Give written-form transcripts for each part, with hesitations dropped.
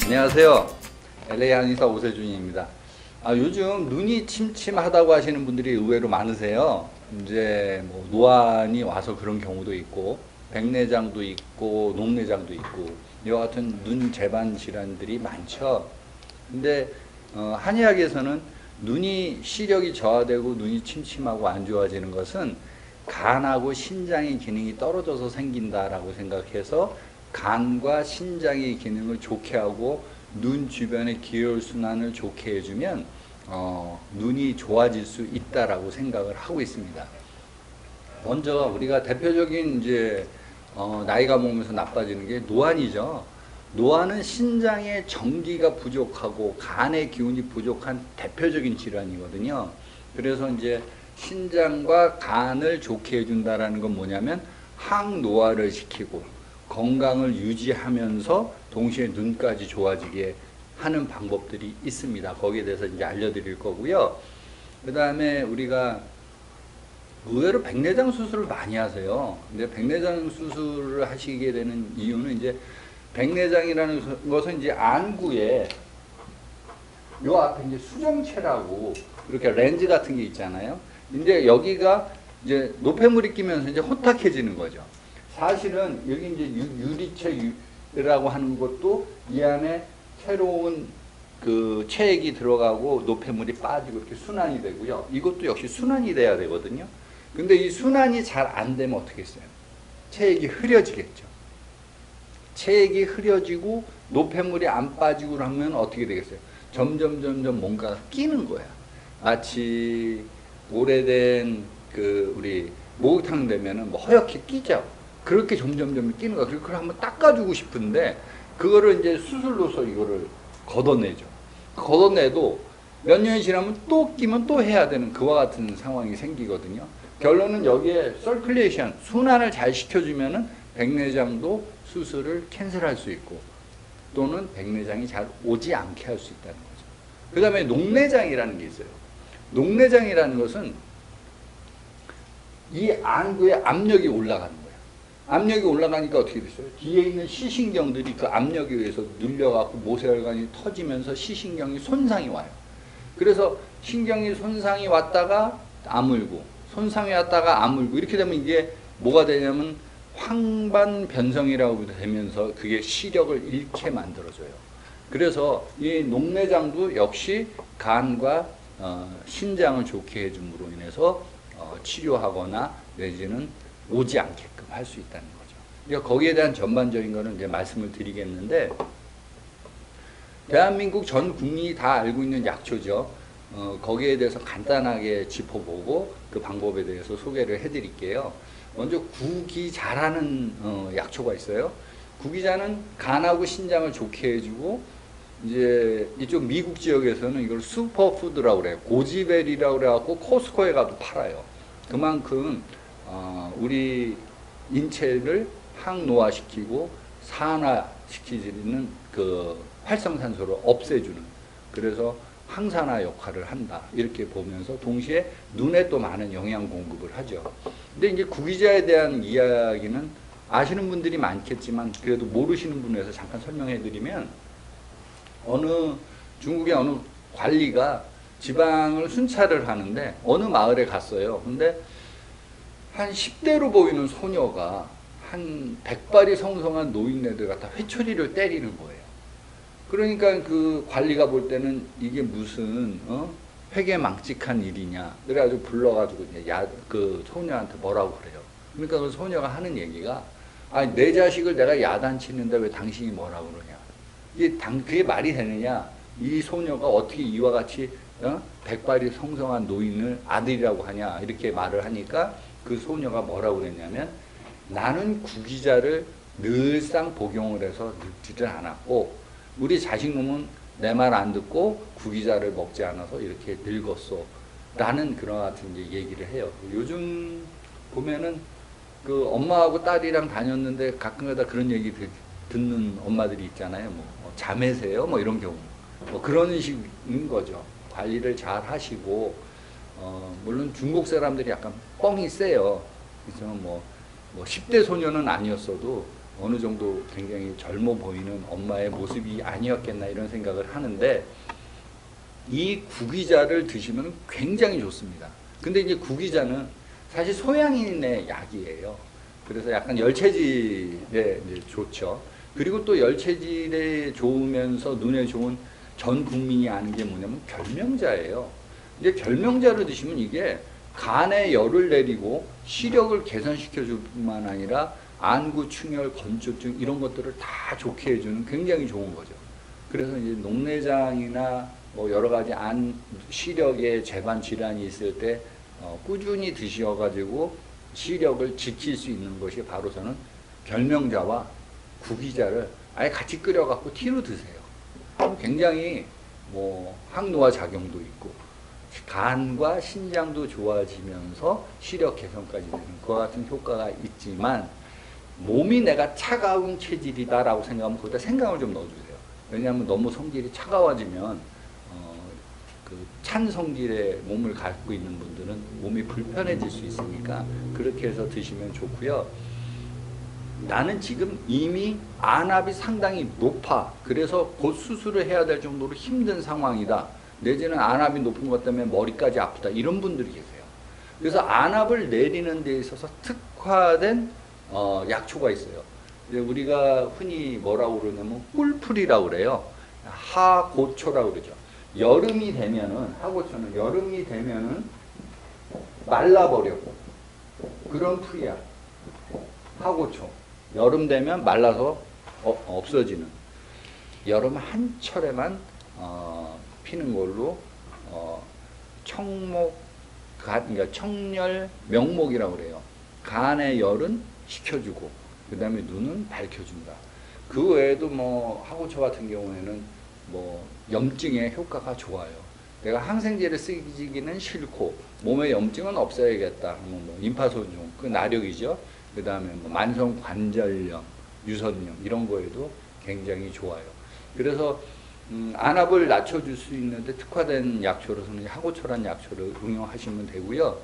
안녕하세요. LA 한의사 오세준입니다. 요즘 눈이 침침하다고 하시는 분들이 의외로 많으세요. 이제 뭐 노안이 와서 그런 경우도 있고, 백내장도 있고, 녹내장도 있고, 이와 같은 눈 재반 질환들이 많죠. 근데 한의학에서는 눈이 시력이 저하되고 눈이 침침하고 안 좋아지는 것은 간하고 신장의 기능이 떨어져서 생긴다라고 생각해서 간과 신장의 기능을 좋게 하고 눈 주변의 기혈순환을 좋게 해주면 눈이 좋아질 수 있다라고 생각을 하고 있습니다. 먼저 우리가 대표적인 이제 나이가 먹으면서 나빠지는 게 노안이죠. 노안은 신장의 정기가 부족하고 간의 기운이 부족한 대표적인 질환이거든요. 그래서 이제 신장과 간을 좋게 해준다라는 건 뭐냐면 항노화를 시키고 건강을 유지하면서 동시에 눈까지 좋아지게 하는 방법들이 있습니다. 거기에 대해서 이제 알려드릴 거고요. 그 다음에 우리가 의외로 백내장 수술을 많이 하세요. 근데 백내장 수술을 하시게 되는 이유는 이제 백내장이라는 것은 이제 안구에 요 앞에 이제 수정체라고 이렇게 렌즈 같은 게 있잖아요. 이제 여기가 이제 노폐물이 끼면서 이제 혼탁해지는 거죠. 사실은 여기 이제 유리체라고 하는 것도 이 안에 새로운 그 체액이 들어가고 노폐물이 빠지고 이렇게 순환이 되고요. 이것도 역시 순환이 돼야 되거든요. 근데 이 순환이 잘 안 되면 어떻게 했어요? 체액이 흐려지겠죠. 체액이 흐려지고 노폐물이 안 빠지고 하면 어떻게 되겠어요? 점점 뭔가 끼는 거야. 마치 오래된 그 우리 목욕탕 되면은 뭐 허옇게 끼죠. 그렇게 점점 끼는 거야. 그걸 한번 닦아주고 싶은데 그거를 이제 수술로서 이거를 걷어내죠. 걷어내도 몇 년이 지나면 또 끼면 또 해야 되는 그와 같은 상황이 생기거든요. 결론은 여기에 서큘레이션, 순환을 잘 시켜주면은 백내장도 수술을 캔슬할 수 있고 또는 백내장이 잘 오지 않게 할 수 있다는 거죠. 그 다음에 녹내장이라는 게 있어요. 녹내장이라는 것은 이 안구에 압력이 올라가는 거예요. 압력이 올라가니까 어떻게 됐어요? 뒤에 있는 시신경들이 그 압력에 의해서 눌려갖고 모세혈관이 터지면서 시신경이 손상이 와요. 그래서 신경이 손상이 왔다가 아물고 손상이 왔다가 아물고 이렇게 되면 이게 뭐가 되냐면 황반변성이라고 되면서 그게 시력을 잃게 만들어줘요. 그래서 이 녹내장도 역시 간과 신장을 좋게 해줌으로 인해서 치료하거나 내지는 오지 않게끔 할 수 있다는 거죠. 그러니까 거기에 대한 전반적인 거는 이제 말씀을 드리겠는데 대한민국 전 국민이 다 알고 있는 약초죠. 거기에 대해서 간단하게 짚어보고 그 방법에 대해서 소개를 해드릴게요. 먼저 구기자라는 약초가 있어요. 구기자는 간하고 신장을 좋게 해주고 이제 이쪽 미국 지역에서는 이걸 슈퍼푸드라고 그래요. 고지베리라고 그래갖고 코스코에 가도 팔아요. 그만큼 우리 인체를 항노화시키고 산화시키는 그 활성산소를 없애주는 그래서 항산화 역할을 한다. 이렇게 보면서 동시에 눈에 또 많은 영양 공급을 하죠. 근데 이제 구기자에 대한 이야기는 아시는 분들이 많겠지만 그래도 모르시는 분에서 잠깐 설명해 드리면 중국의 어느 관리가 지방을 순찰을 하는데 어느 마을에 갔어요. 근데 한 10대로 보이는 소녀가 한 100발이 성성한 노인네들 갖다 회초리를 때리는 거예요. 그러니까 그 관리가 볼 때는 이게 무슨 회개망측한 일이냐. 그래가지고 불러가지고 이제 그 소녀한테 뭐라고 그래요. 그러니까 그 소녀가 하는 얘기가 아니 내 자식을 내가 야단치는데 왜 당신이 뭐라고 그러냐. 그게 말이 되느냐. 이 소녀가 어떻게 이와 같이 100발이 성성한 노인을 아들이라고 하냐. 이렇게 말을 하니까 그 소녀가 뭐라고 그랬냐면 나는 구기자를 늘상 복용을 해서 늙지를 않았고 우리 자식놈은 내 말 안 듣고 구기자를 먹지 않아서 이렇게 늙었어 라는 그런 같은 이제 얘기를 해요. 요즘 보면은 그 엄마하고 딸이랑 다녔는데 가끔가다 그런 얘기 듣는 엄마들이 있잖아요. 뭐 자매세요? 뭐 이런 경우. 뭐 그런 식인 거죠. 관리를 잘 하시고 물론 중국 사람들이 약간 뻥이 세요. 그래서 뭐 10대 소녀는 아니었어도 어느 정도 굉장히 젊어 보이는 엄마의 모습이 아니었겠나 이런 생각을 하는데, 이 구기자를 드시면 굉장히 좋습니다. 근데 이제 구기자는 사실 소양인의 약이에요. 그래서 약간 열체질에 이제 좋죠. 그리고 또 열체질에 좋으면서 눈에 좋은, 전 국민이 아는 게 뭐냐면 결명자예요. 이제 결명자를 드시면 이게 간에 열을 내리고 시력을 개선시켜 줄 뿐만 아니라 안구, 충혈, 건조증 이런 것들을 다 좋게 해주는 굉장히 좋은 거죠. 그래서 이제 녹내장이나 뭐 여러 가지 시력에 재반 질환이 있을 때 꾸준히 드셔가지고 시력을 지킬 수 있는 것이 바로 저는 결명자와 구기자를 아예 같이 끓여갖고 티로 드세요. 굉장히 뭐 항노화 작용도 있고 간과 신장도 좋아지면서 시력 개선까지 되는 그와 같은 효과가 있지만, 몸이 내가 차가운 체질이다라고 생각하면 거기다 생강을 좀 넣어주세요. 왜냐하면 너무 성질이 차가워지면 그 찬 성질의 몸을 갖고 있는 분들은 몸이 불편해질 수 있으니까 그렇게 해서 드시면 좋고요. 나는 지금 이미 안압이 상당히 높아. 그래서 곧 수술을 해야 될 정도로 힘든 상황이다. 내지는 안압이 높은 것 때문에 머리까지 아프다. 이런 분들이 계세요. 그래서 안압을 내리는 데 있어서 특화된 약초가 있어요. 이제 우리가 흔히 뭐라고 그러냐면 꿀풀이라고 그래요. 하고초라고 그러죠. 여름이 되면은, 하고초는 여름이 되면은 말라버려. 그런 풀이야. 하고초. 여름 되면 말라서 없어지는. 여름 한철에만 피는 걸로 그러니까 청열 명목이라고 그래요. 간의 열은 식혀주고 그 다음에 눈은 밝혀준다. 그 외에도 뭐 하고초 같은 경우에는 뭐 염증에 효과가 좋아요. 내가 항생제를 쓰기는 싫고 몸의 염증은 없애야겠다. 뭐 임파소종, 그 나력이죠. 그 다음에 뭐 만성 관절염, 유선염 이런 거에도 굉장히 좋아요. 그래서 안압을 낮춰줄 수 있는데 특화된 약초로서는 하고초란 약초를 응용하시면 되고요.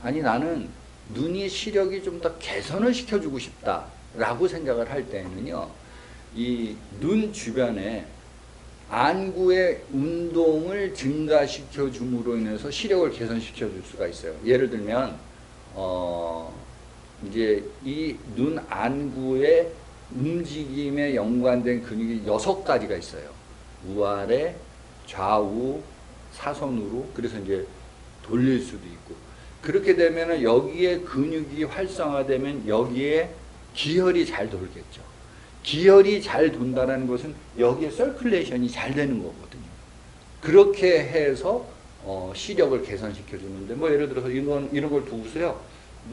아니 나는 눈이 시력이 좀 더 개선을 시켜주고 싶다라고 생각을 할 때는요, 이 눈 주변에 안구의 운동을 증가시켜 줌으로 인해서 시력을 개선시켜 줄 수가 있어요. 예를 들면 이제 이 눈 안구의 움직임에 연관된 근육이 6가지가 있어요. 우아래, 좌우, 사선으로. 그래서 이제 돌릴 수도 있고. 그렇게 되면은 여기에 근육이 활성화되면 여기에 기혈이 잘 돌겠죠. 기혈이 잘 돈다는 것은 여기에 서큘레이션이 잘 되는 거거든요. 그렇게 해서 시력을 개선시켜 주는데, 뭐 예를 들어서 이런 걸 두고서요,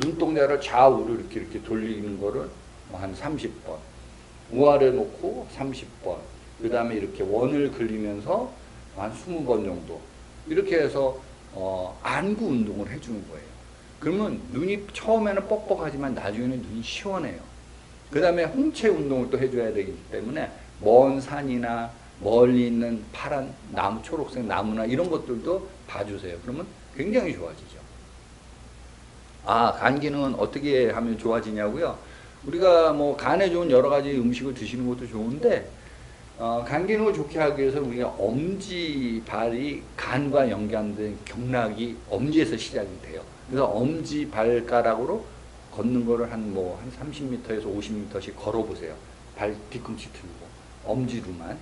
눈동자를 좌우로 이렇게 돌리는 거를 한 30번, 우아래 놓고 30번, 그 다음에 이렇게 원을 그리면서 한 20번 정도, 이렇게 해서 안구 운동을 해주는 거예요. 그러면 눈이 처음에는 뻑뻑하지만 나중에는 눈이 시원해요. 그 다음에 홍채 운동을 또 해줘야 되기 때문에 먼 산이나 멀리 있는 파란 나무, 초록색 나무나 이런 것들도 봐주세요. 그러면 굉장히 좋아지죠. 간 기능은 어떻게 하면 좋아지냐고요? 우리가 뭐 간에 좋은 여러 가지 음식을 드시는 것도 좋은데, 간 기능을 좋게 하기 위해서 우리가 엄지발이 간과 연관된 경락이 엄지에서 시작이 돼요. 그래서 엄지 발가락으로 걷는 거를 한 30m에서 50m씩 걸어보세요. 발 뒤꿈치 들고 엄지로만.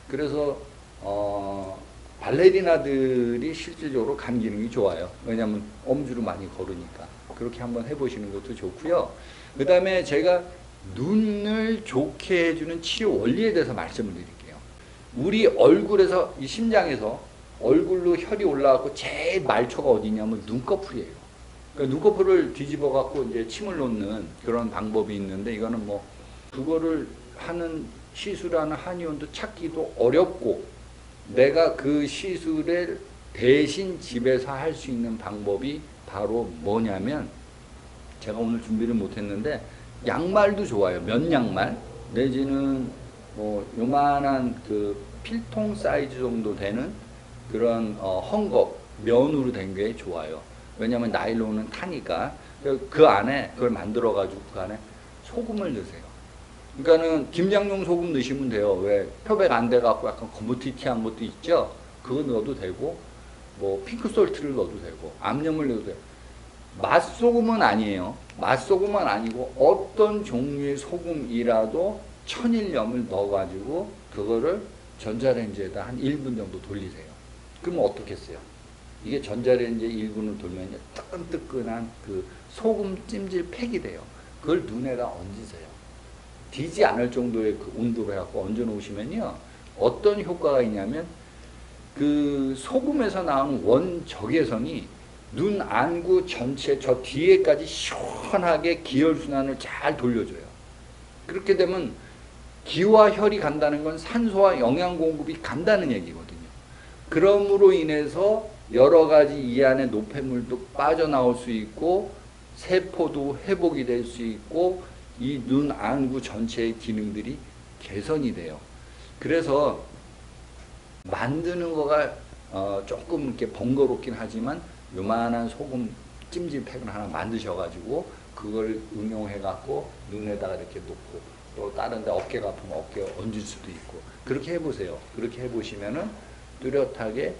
그래서 발레리나들이 실질적으로 간 기능이 좋아요. 왜냐하면 엄지로 많이 걸으니까. 그렇게 한번 해보시는 것도 좋고요. 그 다음에 제가 눈을 좋게 해주는 치료 원리에 대해서 말씀을 드릴게요. 우리 얼굴에서, 이 심장에서 얼굴로 혈이 올라가고 제일 말초가 어디냐면 눈꺼풀이에요. 그러니까 눈꺼풀을 뒤집어 갖고 이제 침을 놓는 그런 방법이 있는데, 이거는 뭐 그거를 하는 시술하는 한의원도 찾기도 어렵고, 내가 그 시술을 대신 집에서 할 수 있는 방법이 바로 뭐냐면, 제가 오늘 준비를 못했는데 양말도 좋아요. 면 양말 내지는 뭐 요만한 그 필통 사이즈 정도 되는 그런 헝겊 면으로 된 게 좋아요. 왜냐하면 나일론은 타니까. 그 안에 그걸 만들어 가지고 그 안에 소금을 넣으세요. 그러니까는 김장용 소금 넣으시면 돼요. 왜 표백 안 돼갖고 약간 거무튀튀한 것도 있죠. 그거 넣어도 되고, 뭐 핑크솔트를 넣어도 되고, 암염을 넣어도 돼요. 맛소금은 아니에요. 맛소금은 아니고 어떤 종류의 소금이라도 천일염을 넣어가지고 그거를 전자레인지에다 한 1분 정도 돌리세요. 그러면 어떻겠어요? 이게 전자레인지에 1분을 돌면 뜨끈뜨끈한 그 소금 찜질 팩이 돼요. 그걸 눈에다 얹으세요. 디지 않을 정도의 그 온도로 해갖고 얹어 놓으시면요. 어떤 효과가 있냐면 그 소금에서 나오는 원적외선이 눈 안구 전체 저 뒤에까지 시원하게 기혈순환을 잘 돌려줘요. 그렇게 되면 기와 혈이 간다는 건 산소와 영양 공급이 간다는 얘기거든요. 그러므로 인해서 여러 가지 이 안에 노폐물도 빠져나올 수 있고 세포도 회복이 될 수 있고 이 눈 안구 전체의 기능들이 개선이 돼요. 그래서 만드는 거가 조금 이렇게 번거롭긴 하지만 요만한 소금 찜질팩을 하나 만드셔가지고 그걸 응용해갖고 눈에다가 이렇게 놓고 또 다른 데 어깨가 아프면 어깨에 얹을 수도 있고 그렇게 해보세요. 그렇게 해보시면은 뚜렷하게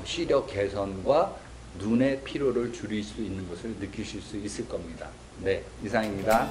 시력 개선과 눈의 피로를 줄일 수 있는 것을 느끼실 수 있을 겁니다. 네, 이상입니다.